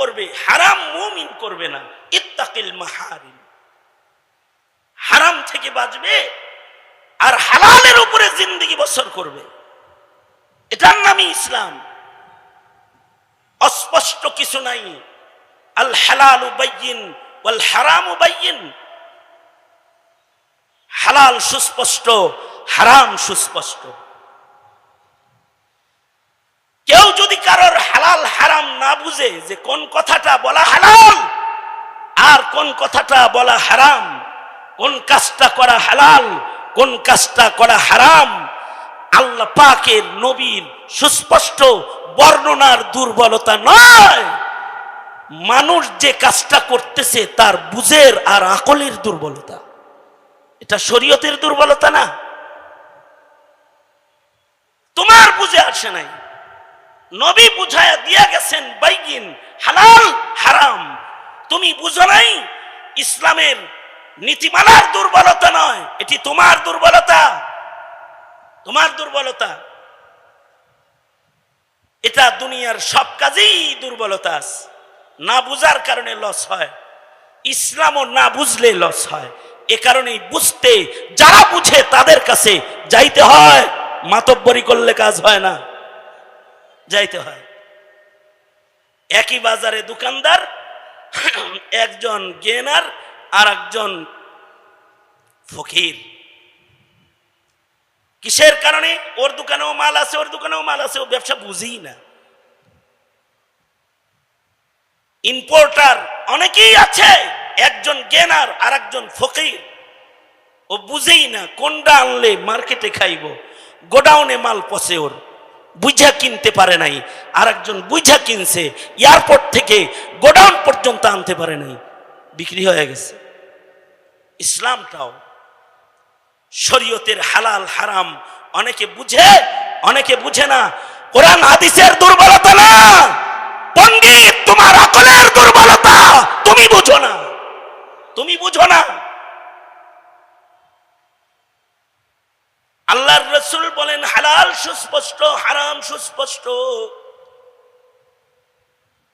করবে, হারাম মুমিন করবে না। ইত্তাকিল মাহারিম, হারাম থেকে বাঁচবে আর হালালের উপরে জিন্দেগি বসর করবে, এটার নামই ইসলাম। অস্পষ্ট কিছু নাই। আল হালালু বাইয়িন ওয়াল হারামু বাইয়িন, হালাল সুস্পষ্ট, হারাম সুস্পষ্ট। কেউ যদি কারোর হালাল হারাম না বুঝে, যে কোন কথাটা বলা হালাল আর কোন কথাটা বলা হারাম, কোন কাজটা করা হালাল কোন কাজটা করা হারাম, আল্লাহ পাকের নবীর সুস্পষ্ট বর্ণনার দুর্বলতা নয়, মানুষ যে কাজটা করতেছে তার বুঝের আর আকলের দুর্বলতা। এটা শরীয়তের দুর্বলতা না, তোমার বুঝে আসে নাই। নবী বুঝায়া দিয়া গেছেন বাইয়িন, হালাল হারাম, তুমি বুঝো নাই। ইসলামের নীতিমালার দুর্বলতা নয়, এটি তোমার দুর্বলতা, তোমার দুর্বলতা। এটা দুনিয়ার সব কাজেই দুর্বলতা আছে, না বুঝার কারণে লস হয়। ইসলামও না বুঝলে লস হয়। এ কারণেই বুঝতে, যারা বুঝে তাদের কাছে যাইতে হয়, মাতব্বরি করলে কাজ হয় না, যাইতে হয়। একই বাজারে দোকানদার, একজন জ্ঞানার আর একজন ফকির। কিসের কারণে? ওর দোকানেও মাল আছে, ওর দোকানেও মাল আছে, ও ব্যবসা বুঝেই না। ইম্পোর্টার অনেকেই আছে, একজন জ্ঞানার আর একজন ফকির, ও বুঝেই না কোনটা আনলে মার্কেটে খাইব। গোডাউনে মাল পচে, ওর বুঝা কিনতে পারে নাই, আর একজন বুঝা কিনছে, এয়ারপোর্ট থেকে গোডাউন পর্যন্ত আনতে পারে নাই, বিক্রি হয়ে গেছে। ইসলামটাও শরীয়তের হালাল হারাম অনেকে বুঝে, অনেকে বুঝে না। কোরআন হাদিসের দুর্বলতা না, পণ্ডিত তোমার আকলের দুর্বলতা, তুমি বুঝো না, তুমি বুঝো না। আল্লাহর রাসূল বলেন হালাল সুস্পষ্ট, হারাম সুস্পষ্ট।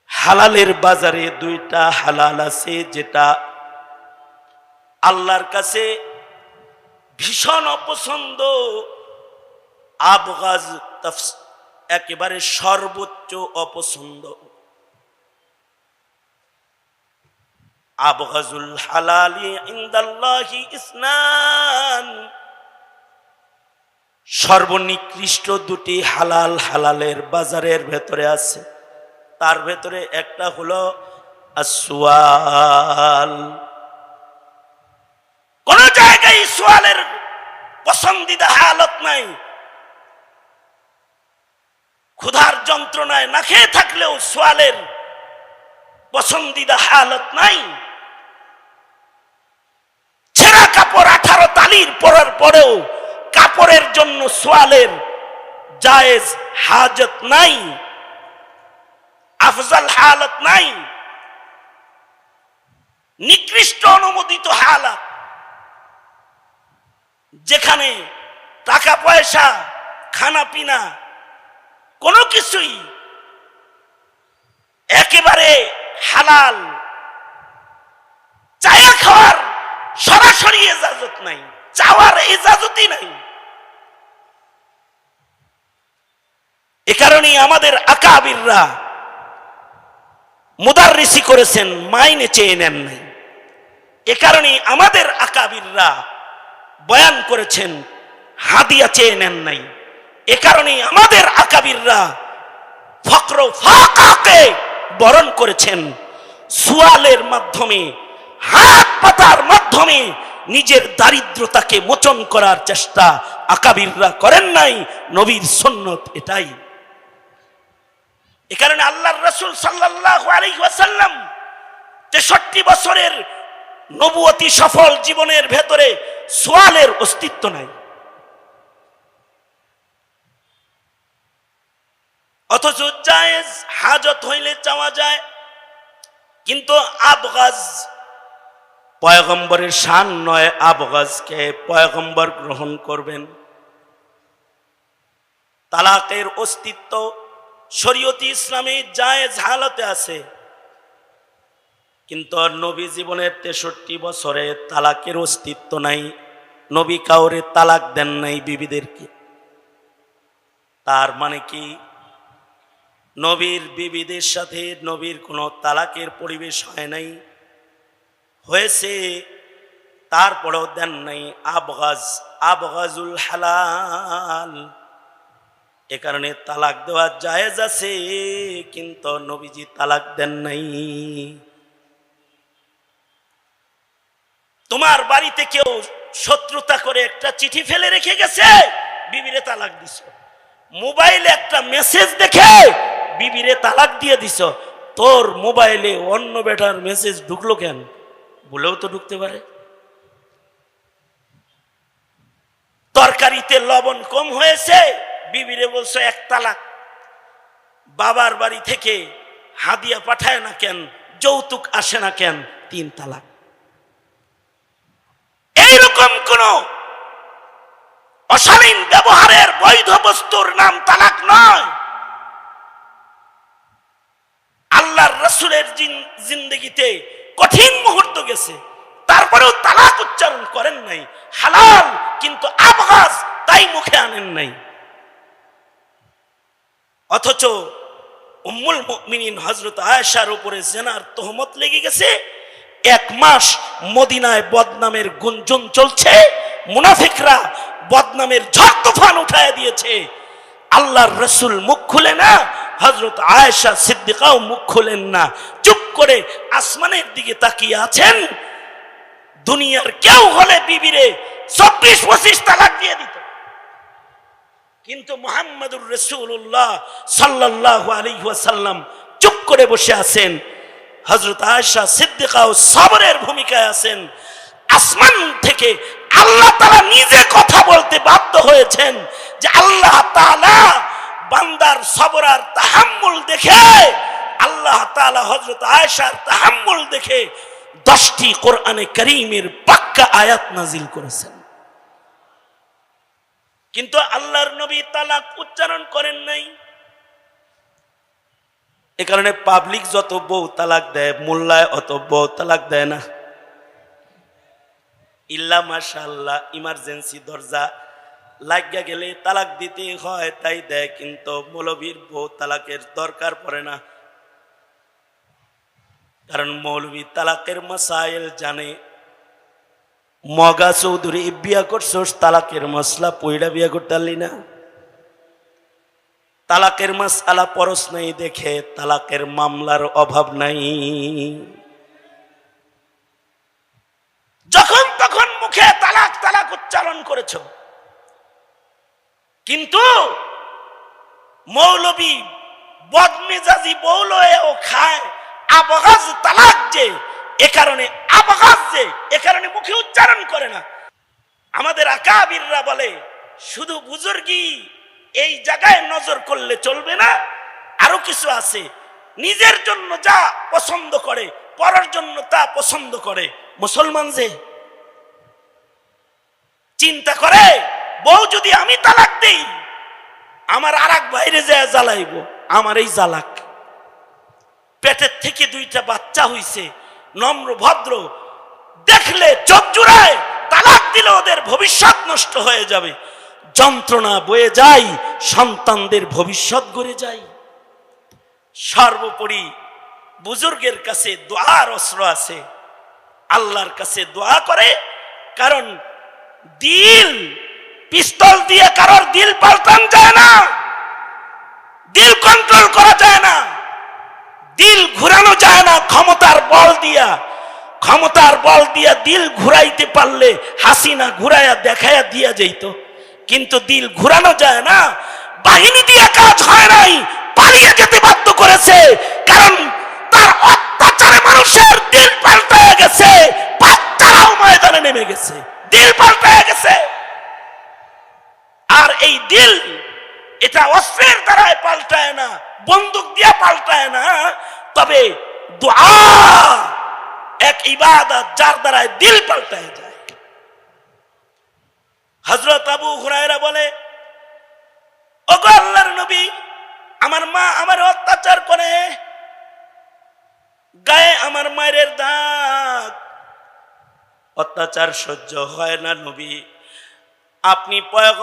হালালের বাজারে দুইটা হালাল আছে, যেটা আল্লাহর কাছে ভীষণ অপছন্দ, আবগাজ, একেবারে সর্বোচ্চ অপছন্দ। আবগাজুল হালালি ইনদাল্লাহি ইসনান, সর্বনিকৃষ্ট দুটি হালাল হালালের বাজারের ভেতরে আছে। তার ভেতরে একটা হলো আসওয়াল। কোন জায়গায় সোয়ালের পছন্দিদা হালত নাই। ক্ষুধার যন্ত্রণায় না খেয়ে থাকলেও সোয়ালের পছন্দিদা হালত নাই। ছেঁড়া কাপড় 18 তালির পরার পরেও কাপড়ের জন্য সোয়ালের জায়েজ হাজত নাই, আফজাল হালত নাই। নিকৃষ্ট অনুমোদিত হালাত, যেখানে টাকা পয়সা, খানা পিনা কোনো কিছুই একেবারে হালাল, চায়া খাওয়ার সরাসরি ইজাজত নাই, চাওয়ার ইজাজতই নাই। এ কারণেই আমাদের আকাবিররা মুদাররিসি করেছেন, মাইনে চেয়ে নেন নাই। এ কারণেই আমাদের আকাবিররা বয়ান করেছেন, হাদিয়া চেয়ে নেন নাই। এ কারণেই আমাদের আকাবিররা ফকর ফাকাকে বরণ করেছেন। সুয়ালের মাধ্যমে, হাত পাতার মাধ্যমে নিজের দারিদ্রতাকে মোচন করার চেষ্টা আকাবিররা করেন নাই। নবীর সুন্নত এটাই। এ কারণে আল্লাহর রাসূল সাল্লাল্লাহু আলাইহি ওয়াসাল্লাম 63 বছরের নবুয়তি সফল জীবনের ভেতরে সোয়ালের অস্তিত্ব নাই। অথচ জায়েজ হাজত হইলে চাওয়া যায়। কিন্তু আবগাজ, পয়গম্বরের শান নয় আবগাজকে পয়গম্বর গ্রহণ করবেন। তালাকের অস্তিত্ব শরীয়তি ইসলামে জায়েজ হালতে আছে, কিন্তু নবী জীবনের 63 বছরে তালাকের অস্তিত্ব নাই। নবী কাউরে তালাক দেন নাই বিবিদেরকে। তার মানে কি নবীর বিবিদের সাথে নবীর কোনো তালাকের পরিবেশ হয় নাই? হয়েছে, তারপরেও দেন নাই। আবগাজুল হালাল, এ কারণে তালাক দেওয়া জায়েজ আছে, কিন্তু নবীজি তালাক দেন নাই। তোমার বাড়িতে কেউ শত্রুতা করে একটা চিঠি ফেলে রেখে গেছে, বিবিরে তালাক দিছ। মোবাইলে একটা মেসেজ দেখে বিবিরে তালাক দিয়ে দিছ। তোর মোবাইলে অন্য বেটার মেসেজ ঢুকলো কেন? বলেও তো ঢুকতে পারে। তরকারিতে লবণ কম হয়েছে, বিবিরে বলছো 1 তালাক। বাবার বাড়ি থেকে হাদিয়া পাঠায় না কেন, যৌতুক আসে না কেন, 3 তালাক। এইরকম কোন অশালীন ব্যবহারের বৈধ বস্তুর নাম তালাক নয়। আল্লাহর রাসূলের জিন্দেগিতে কঠিন মুহূর্ত গেছে, তারপরেও তালাক উচ্চারণ করেন নাই। হালাল কিন্তু আবগাজ, তাই মুখে আনেন নাই। অথচ উম্মুল মুমিনিন হযরত আয়েশার উপরে জিনার তহমত লেগে গেছে। 1 মাস মদিনায় বদনামের গুঞ্জন চলছে, মুনাফিকরা বদনামের ঝড় তুফান উঠায় দিয়েছে। আল্লাহর রাসূল মুখ খুলে না, হযরত আয়েশা সিদ্দিকাও মুখ খুলেন না, চুপ করে আসমানের দিকে তাকিয়ে আছেন। দুনিয়ার কেউ হলে বিবিরে 24-25 তালাক দিয়ে দিত, কিন্তু মুহাম্মদুর রাসূলুল্লাহ সাল্লাল্লাহু আলাইহি ওয়াসাল্লাম চুপ করে বসে আছেন। হযরত আয়েশা সিদ্দিকাও সবরের ভূমিকায় আছেন। আসমান থেকে আল্লাহ তাআলা নিজে কথা বলতে বাধ্য হয়েছেন যে আল্লাহ তাআলা বান্দার সবর আর তাহাম্মুল দেখে, আল্লাহ তাআলা হযরত আয়েশার তাহাম্মুল দেখে 10টি কোরআনে কারীমের পাক্কা আয়াত নাজিল করেছেন। কিন্তু আল্লাহর নবী তালাক উচ্চারণ করেন নাই। এ কারণে পাবলিক যত বউ তালাক দেয়, মোল্লায় অত বউ তালাক দেয় না। ইল্লা মাশাআল্লাহ ইমার্জেন্সি দরজা লাগিয়া গেলে তালাক দিতে হয়, তাই দেয়। কিন্তু মৌলবীর বউ তালাকের দরকার পড়ে না, কারণ মৌলবী তালাকের মাসাইল জানে। মগা চৌধুরী বিয়া করছোস, তালাকের মশলা পইড়া বিয়া করতে পারলি না। তালাকের মাসআলা পরশ নাই দেখে তালাকের মামলার অভাব নাই। যখন তখন মুখে তালাক তালাক উচ্চারণ করেছ, কিন্তু মৌলবী বদমেজাজি বৌলয়েও খায়। আবগাজ তালাক যে এ কারণে, আবগাজ যে এ কারণে মুখে উচ্চারণ করে না। আমাদের আকাবিররা বলে শুধু বুজুর্গি এই জায়গায় নজর করলে চলবে না, আরো কিছু আছে। নিজের জন্য যা পছন্দ করে, পরের জন্য তা পছন্দ করে। মুসলমান যে চিন্তা করে, বউ যদি আমি তালাক দেই, আমার আরেক বাইরে যায় জ্বালাইব, আমার এই জ্বালাক। পেটের থেকে 2টা বাচ্চা হইছে, নম্র ভদ্র, দেখলে চোখ জুড়ায়, তালাক দিলে ওদের ভবিষ্যৎ নষ্ট হয়ে যাবে। যন্ত্রণা বয়ে যায়, সন্তানদের ভবিষ্যৎ গড়ে যায়। সর্বোপরি বুজুর্গের কাছে দোয়ার অস্ত্র আছে, আল্লাহর কাছে দোয়া করে। কারণ দিল, পিস্তল দিয়ে কারোর দিল পাল্টানো যায় না, দিল কন্ট্রোল করা যায় না, দিল ঘুরানো যায় না ক্ষমতার বল দিয়া। ক্ষমতার বল দিয়া দিল ঘুরাইতে পারলে হাসিনা ঘুরাইয়া দেখাইয়া দিয়া যাইত, কিন্তু দিল ঘুরানো যায় না। বাহিনী দিয়ে কাজ হয় নাই, পালিয়ে যেতে বাধ্য করেছে, কারণ তার অত্যাচারে মানুষের দিল পাল্টায় গেছে। বাচ্চারাও ময়দানে নেমে গেছে, দিল পাল্টায় গেছে। আর এই দিল, এটা অস্ত্রের দ্বারাই পাল্টায় না, বন্দুক দিয়া পাল্টায় না। তবে দোয়া এক ইবাদত, যার দ্বারাই দিল পাল্টায় যায়। হযরত আবু হুরায়রা বলে, ওগো আল্লাহর নবী, আমার মা আমার অত্যাচার করে, গায়ে আমার মায়ের দাগ, অত্যাচার সহ্য হয় না নবী। আপনি পয়গম্বর